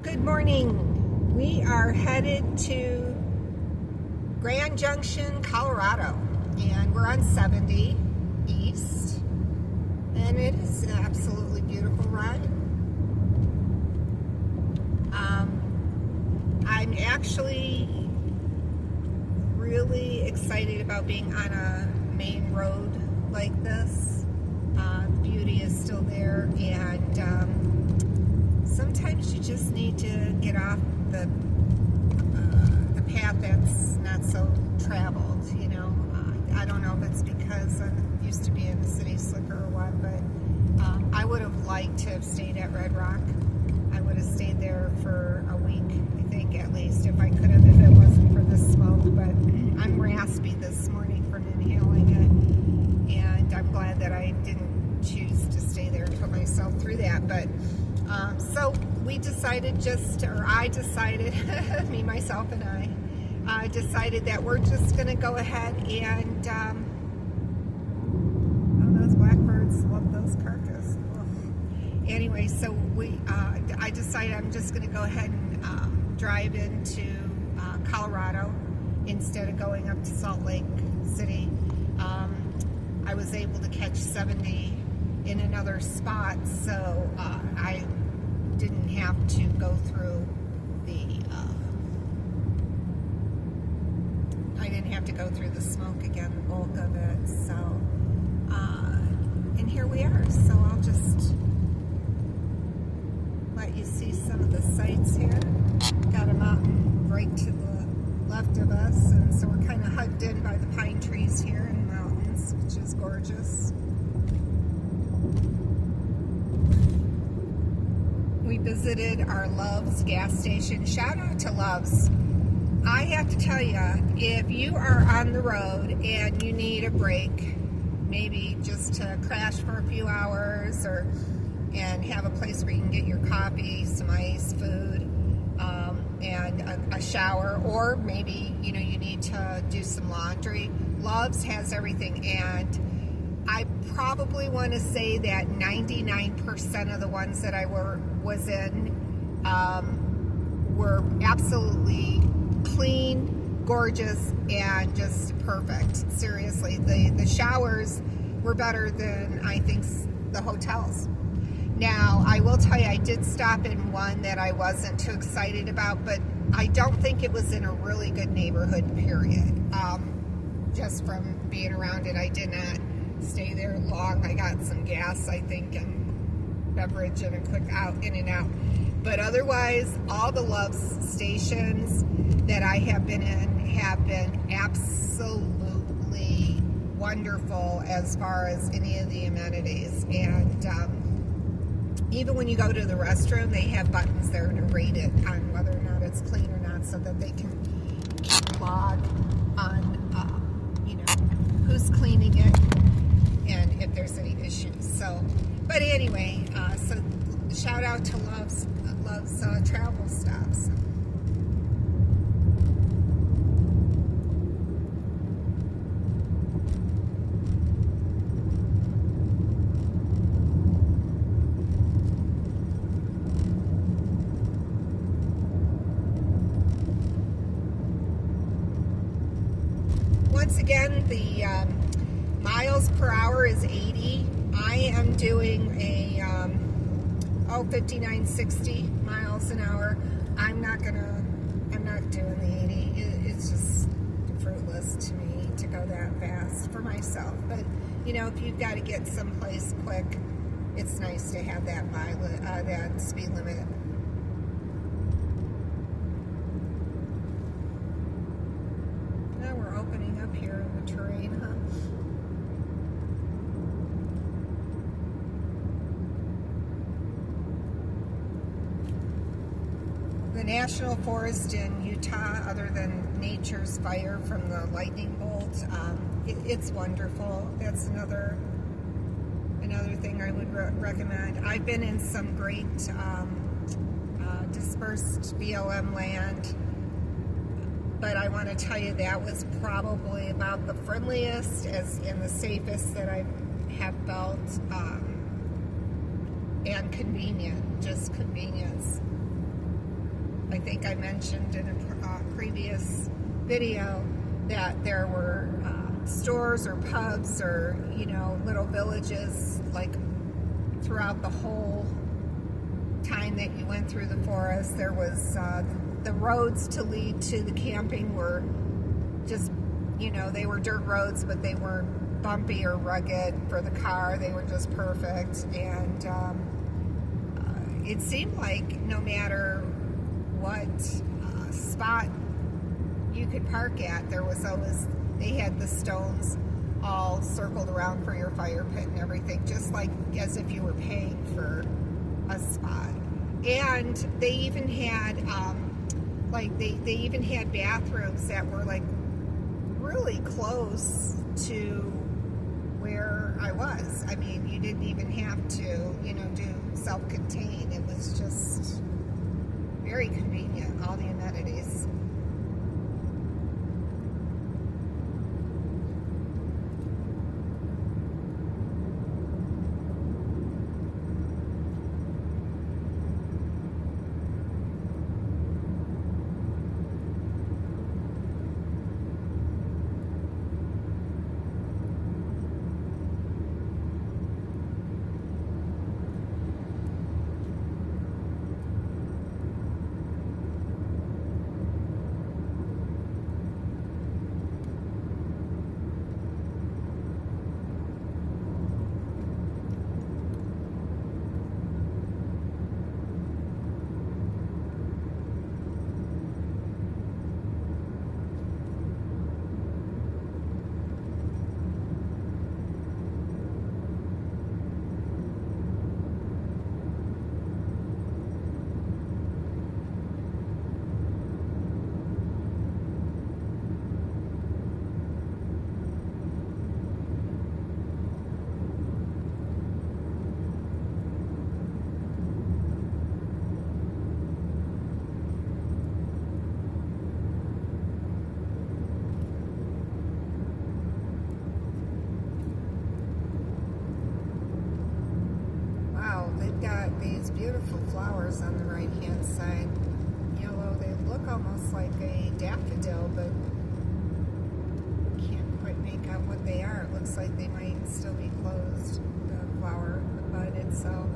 Good morning. We are headed to Grand Junction, Colorado, and we're on 70 East, and it is an absolutely beautiful ride. I'm actually really excited about being on a main road like this. The beauty is still there, and sometimes you just need to get off the path that's not so traveled, you know. I don't know if it's because I'm used to being a city slicker or what, but I would have liked to have stayed at Red Rock. I would have stayed there for a week, I think, at least, if I could have, if it wasn't for the smoke. But I'm raspy this morning from inhaling it, and I'm glad that I didn't choose to stay there and put myself through that. But so we decided I decided, me, myself, and I decided that we're just going to go ahead and, oh, those blackbirds love those carcass. Ugh. Anyway, so I decided I'm just going to go ahead and drive into Colorado instead of going up to Salt Lake City. I was able to catch 70 in another spot, so I didn't have to go through the smoke again, the bulk of it. So and here we are. So I'll just let you see some of the sights here. Got a mountain right to the left of us, and so we're kind of hugged in by the pine trees here in the mountains, which is gorgeous. We visited our Love's gas station. Shout out to Love's. I have to tell you, if you are on the road and you need a break, maybe just to crash for a few hours and have a place where you can get your coffee, some ice, food, and a shower, or maybe you need to do some laundry, Love's has everything. And I probably want to say that 99% of the ones that I was in were absolutely clean, gorgeous, and just perfect. Seriously, the showers were better than, I think, the hotels. Now, I will tell you, I did stop in one that I wasn't too excited about, but I don't think it was in a really good neighborhood, period. Just from being around it, I did not stay there long. I got some gas, I think, and beverage, and a quick in and out. But otherwise, all the Love's stations that I have been in have been absolutely wonderful as far as any of the amenities. And even when you go to the restroom, they have buttons there to rate it on whether or not it's clean or not, so that they can keep log on who's cleaning it and if there's any issues. So, but anyway, so shout out to Love's travel stops. Once again, the miles per hour is 80. I am doing a 59, 60 miles an hour. I'm not doing the 80. It's just fruitless to me to go that fast for myself. But if you've got to get someplace quick, it's nice to have that that speed limit. Now we're opening up here in the terrain, huh? The National Forest in Utah, other than nature's fire from the lightning bolt, it's wonderful. That's another thing I would recommend. I've been in some great dispersed BLM land, but I want to tell you that was probably about the friendliest and the safest that I have felt, and convenient, just convenience. think I mentioned in a previous video that there were stores or pubs or, you know, little villages like throughout the whole time that you went through the forest. There was the roads to lead to the camping were just, you know, they were dirt roads, but they weren't bumpy or rugged for the car. They were just perfect. And it seemed like no matter what spot you could park at, there was always, they had the stones all circled around for your fire pit and everything, just like as if you were paying for a spot. And they even had like they even had bathrooms that were like really close to where I was. I mean, you didn't even have to, you know, do self-contained. It was just very convenient, all the amenities. They've got these beautiful flowers on the right hand side. Yellow, they look almost like a daffodil, but can't quite make out what they are. It looks like they might still be closed, the flower, the bud itself.